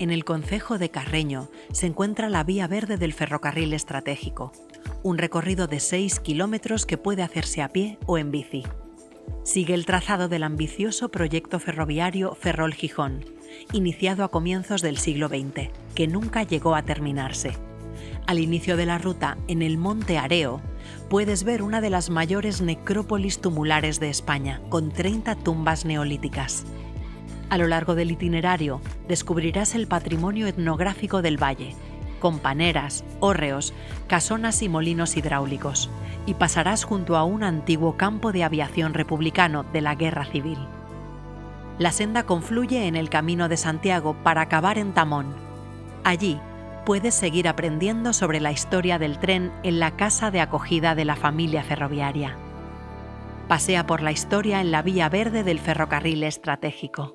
En el concejo de Carreño se encuentra la Vía Verde del Ferrocarril Estratégico, un recorrido de 6 kilómetros que puede hacerse a pie o en bici. Sigue el trazado del ambicioso proyecto ferroviario Ferrol-Gijón, iniciado a comienzos del siglo XX, que nunca llegó a terminarse. Al inicio de la ruta, en el Monte Areo, puedes ver una de las mayores necrópolis tumulares de España, con 30 tumbas neolíticas. A lo largo del itinerario, descubrirás el patrimonio etnográfico del valle, con paneras, hórreos, casonas y molinos hidráulicos, y pasarás junto a un antiguo campo de aviación republicano de la Guerra Civil. La senda confluye en el Camino de Santiago para acabar en Tamón. Allí, puedes seguir aprendiendo sobre la historia del tren en la casa de acogida de la familia ferroviaria. Pasea por la historia en la Vía Verde del Ferrocarril Estratégico.